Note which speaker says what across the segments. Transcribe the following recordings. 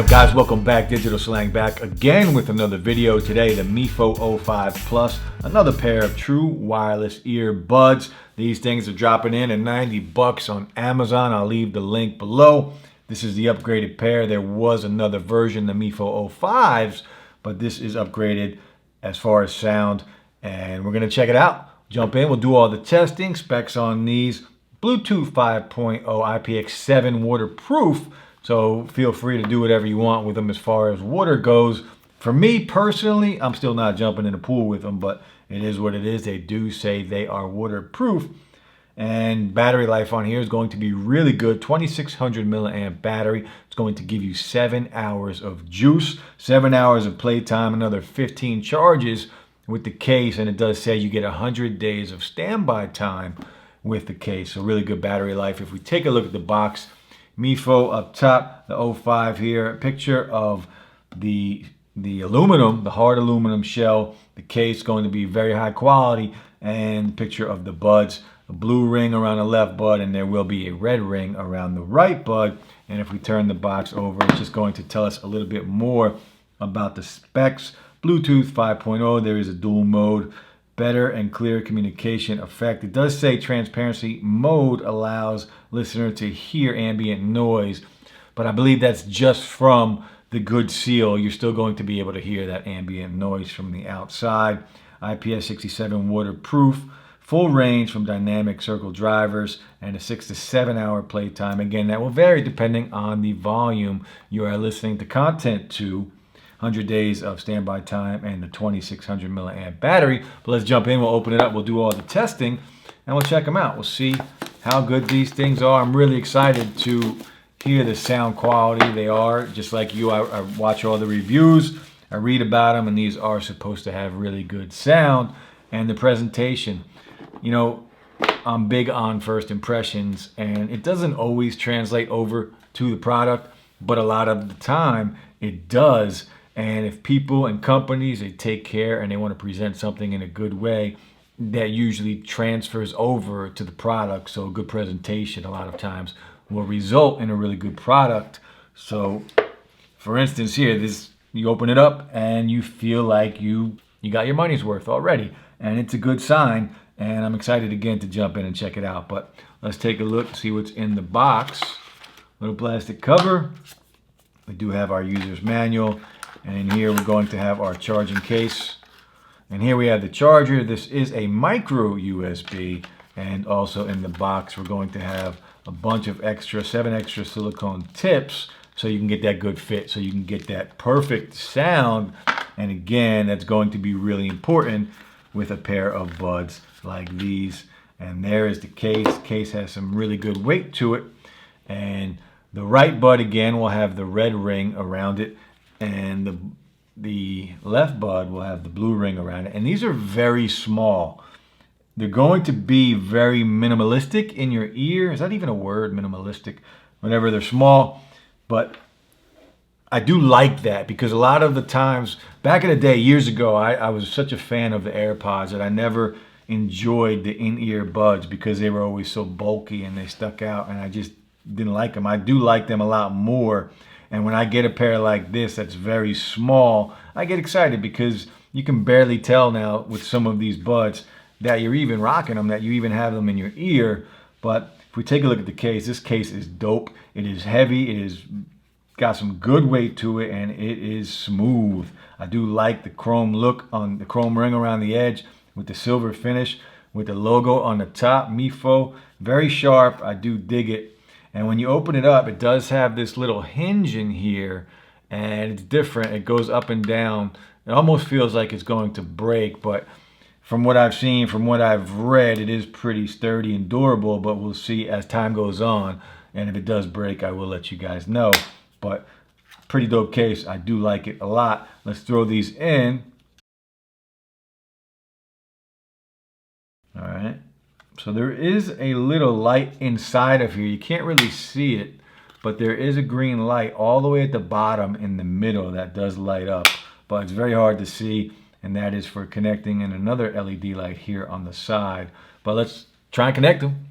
Speaker 1: What up guys, welcome back. Digital Slang back again with another video. Today the MiFo 05 Plus, another pair of true wireless earbuds. These things are dropping in at 90 bucks on Amazon. I'll leave the link below. This is the upgraded pair. There was another version, the MiFo 05s, but this is upgraded as far as sound, and we're gonna check it out. Jump in, we'll do all the testing, specs on these. Bluetooth 5.0 IPX7 waterproof. So feel free to do whatever you want with them as far as water goes. For me personally, I'm still not jumping in the pool with them, but it is what it is. They do say they are waterproof. And battery life on here is going to be really good. 2600 milliamp battery. It's going to give you 7 hours of juice, 7 hours of playtime, another 15 charges with the case. And it does say you get 100 days of standby time with the case. So really good battery life. If we take a look at the box, MiFo up top, the 05 here, a picture of the aluminum, the hard aluminum shell. The case going to be very high quality, and a picture of the buds, a blue ring around the left bud, and there will be a red ring around the right bud. And if we turn the box over, it's just going to tell us a little bit more about the specs. Bluetooth 5.0, there is a dual mode, better and clear communication effect. It does say transparency mode allows listener to hear ambient noise, but I believe that's just from the good seal. You're still going to be able to hear that ambient noise from the outside. IPS67 waterproof, full range from dynamic circle drivers, and a 6 to 7 hour playtime. Again, that will vary depending on the volume you are listening to content to. 100 days of standby time and the 2600 milliamp battery. But let's jump in, we'll open it up, we'll do all the testing, and we'll check them out. We'll see how good these things are. I'm really excited to hear the sound quality. They are, just like you, I watch all the reviews, I read about them, and these are supposed to have really good sound. And the presentation, you know, I'm big on first impressions, and it doesn't always translate over to the product, but a lot of the time it does. And if people and companies, they take care and they want to present something in a good way, that usually transfers over to the product. So a good presentation a lot of times will result in a really good product. So for instance here, you open it up and you feel like you got your money's worth already. And it's a good sign. And I'm excited again to jump in and check it out. But let's take a look, see what's in the box. Little plastic cover. We do have our user's manual. And in here we're going to have our charging case. And here we have the charger. This is a micro USB. And also in the box we're going to have a bunch of 7 extra silicone tips, so you can get that good fit, so you can get that perfect sound. And again, that's going to be really important with a pair of buds like these. And there is the case. The case has some really good weight to it. And the right bud again will have the red ring around it, and the left bud will have the blue ring around it. And these are very small. They're going to be very minimalistic in your ear. Is that even a word, minimalistic? Whenever they're small. But I do like that, because a lot of the times, back in the day, years ago, I was such a fan of the AirPods that I never enjoyed the in-ear buds because they were always so bulky and they stuck out, and I just didn't like them. I do like them a lot more. And when I get a pair like this that's very small, I get excited, because you can barely tell now with some of these buds that you're even rocking them, that you even have them in your ear. But if we take a look at the case, this case is dope. It is heavy, it is got some good weight to it, and it is smooth. I do like the chrome look on the chrome ring around the edge with the silver finish, with the logo on the top, MiFo. Very sharp, I do dig it. And when you open it up, it does have this little hinge in here, and it's different. It goes up and down. It almost feels like it's going to break, but from what I've seen, from what I've read, it is pretty sturdy and durable, but we'll see as time goes on. And if it does break, I will let you guys know. But pretty dope case. I do like it a lot. Let's throw these in. All right. So there is a little light inside of here. You can't really see it, but there is a green light all the way at the bottom in the middle that does light up, but it's very hard to see, and that is for connecting in another LED light here on the side. But let's try and connect them,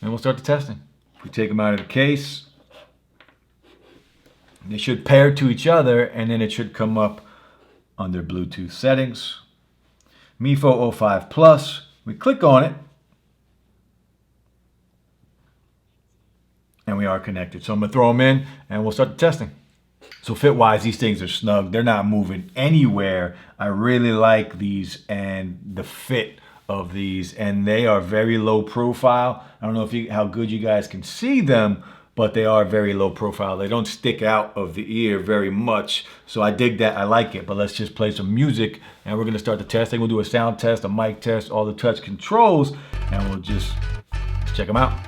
Speaker 1: and we'll start the testing. If we take them out of the case, They should pair to each other, and then it should come up under Bluetooth settings. MiFo 05 Plus. We click on it, and we are connected. So I'm going to throw them in, and we'll start the testing. So fit-wise, these things are snug. They're not moving anywhere. I really like these and the fit of these, and they are very low profile. I don't know how good you guys can see them, but they are very low profile. They don't stick out of the ear very much. So I dig that, I like it. But let's just play some music, and we're gonna start the testing. We'll do a sound test, a mic test, all the touch controls, and we'll just check them out.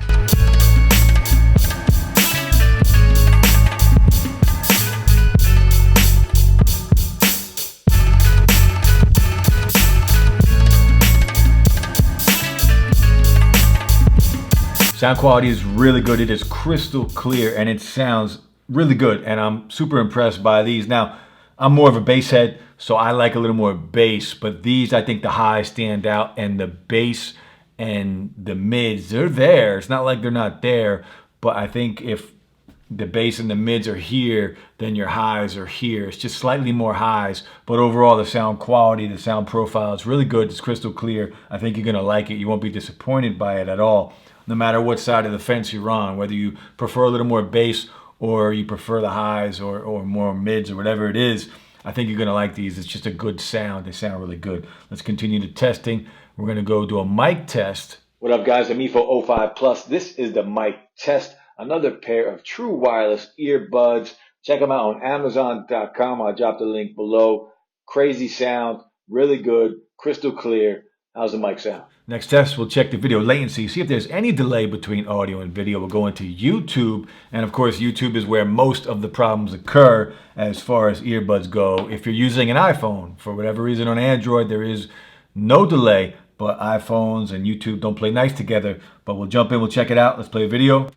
Speaker 1: Sound quality is really good. It is crystal clear and it sounds really good. And I'm super impressed by these. Now, I'm more of a bass head, so I like a little more bass. But these, I think the highs stand out, and the bass and the mids, they're there. It's not like they're not there. But I think if the bass and the mids are here, then your highs are here. It's just slightly more highs. But overall, the sound quality, the sound profile, it's really good. It's crystal clear. I think you're going to like it. You won't be disappointed by it at all, no matter what side of the fence you're on, whether you prefer a little more bass or you prefer the highs or more mids or whatever it is. I think you're gonna like these. It's just a good sound. They sound really good. Let's continue the testing. We're gonna go do a mic test. What up guys, the MiFo 05 Plus. This is the mic test. Another pair of true wireless earbuds. Check them out on Amazon.com. I'll drop the link below. Crazy sound, really good, crystal clear. How's the mic sound? Next test, we'll check the video latency, see if there's any delay between audio and video. We'll go into YouTube, and of course YouTube is where most of the problems occur as far as earbuds go. If you're using an iPhone, for whatever reason on Android, there is no delay, but iPhones and YouTube don't play nice together. But we'll jump in, we'll check it out. Let's play a video.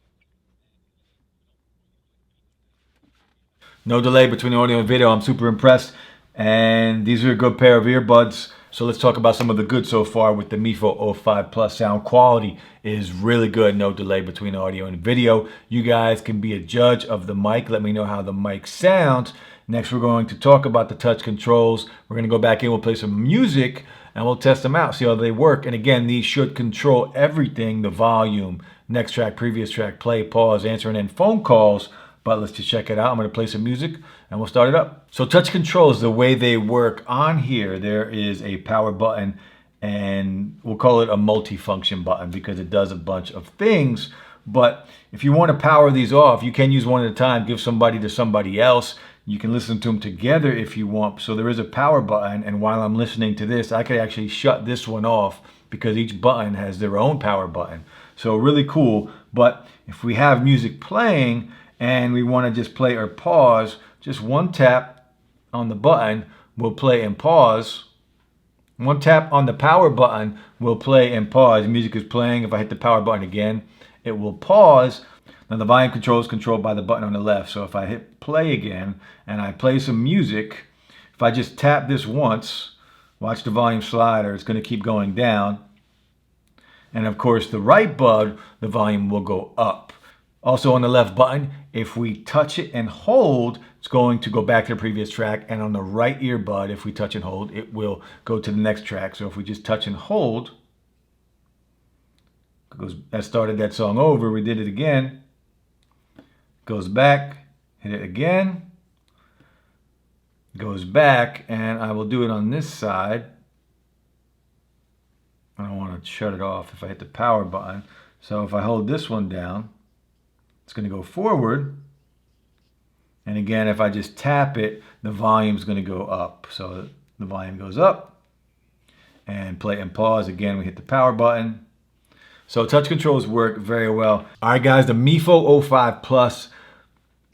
Speaker 1: No delay between audio and video. I'm super impressed, and these are a good pair of earbuds. So let's talk about some of the good so far with the MiFo 05 Plus. Sound quality is really good. No delay between audio and video. You guys can be a judge of the mic. Let me know how the mic sounds. Next, we're going to talk about the touch controls. We're going to go back in, we'll play some music, and we'll test them out, see how they work. And again, these should control everything: the volume, next track, previous track, play, pause, answering in phone calls. But let's just check it out. I'm going to play some music and we'll start it up. So touch controls, the way they work on here, there is a power button, and we'll call it a multi-function button because it does a bunch of things. But if you want to power these off, you can use one at a time, give somebody to somebody else. You can listen to them together if you want. So there is a power button, and while I'm listening to this, I could actually shut this one off because each button has their own power button. So really cool. But if we have music playing and we want to just play or pause, just one tap on the button will play and pause. One tap on the power button will play and pause. The music is playing. If I hit the power button again, it will pause. Now the volume control is controlled by the button on the left. So if I hit play again and I play some music, if I just tap this once, watch the volume slider, it's going to keep going down. And of course the right button, the volume will go up. Also on the left button, if we touch it and hold, it's going to go back to the previous track. And on the right earbud, if we touch and hold, it will go to the next track. So if we just touch and hold, that started that song over. We did it again. Goes back, hit it again. Goes back, and I will do it on this side. I don't want to shut it off if I hit the power button. So if I hold this one down, it's going to go forward. And again, if I just tap it, the volume is going to go up. So the volume goes up. And play and pause. Again, we hit the power button. So touch controls work very well. All right, guys, the MiFo 05 Plus.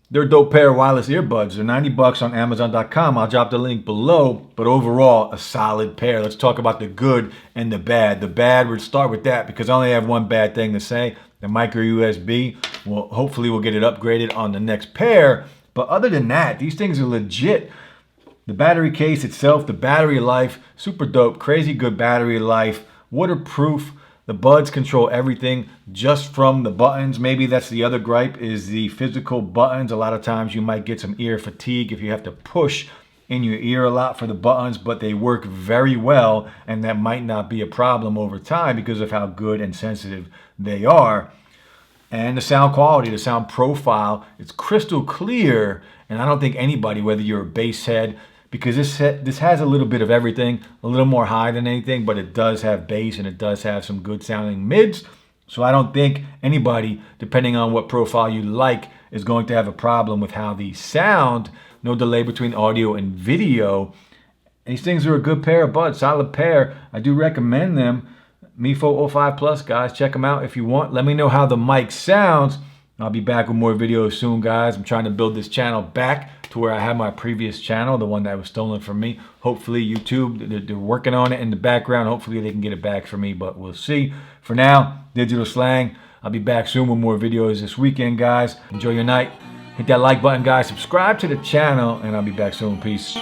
Speaker 1: They're a dope pair of wireless earbuds. They're 90 bucks on Amazon.com. I'll drop the link below. But overall, a solid pair. Let's talk about the good and the bad. The bad, we'll start with that because I only have one bad thing to say. The micro USB, well, hopefully we'll get it upgraded on the next pair. But other than that, these things are legit. The battery case itself, the battery life, super dope, crazy good battery life, waterproof. The buds control everything just from the buttons. Maybe that's the other gripe, is the physical buttons. A lot of times you might get some ear fatigue if you have to push in your ear a lot for the buttons, but they work very well, and that might not be a problem over time because of how good and sensitive they are. And the sound quality, the sound profile, it's crystal clear, and I don't think anybody, whether you're a bass head, because this has a little bit of everything, a little more high than anything, but it does have bass and it does have some good sounding mids. So I don't think anybody, depending on what profile you like, is going to have a problem with how these sound. No delay between audio and video. These things are a good pair of buds, solid pair. I do recommend them. MiFo 05 Plus, guys, check them out if you want. Let me know how the mic sounds. I'll be back with more videos soon, guys. I'm trying to build this channel back to where I had my previous channel, the one that was stolen from me. Hopefully YouTube, they're working on it in the background. Hopefully they can get it back for me, but we'll see. For now, Digital Slang. I'll be back soon with more videos this weekend, guys. Enjoy your night. Hit that like button, guys. Subscribe to the channel, and I'll be back soon. Peace.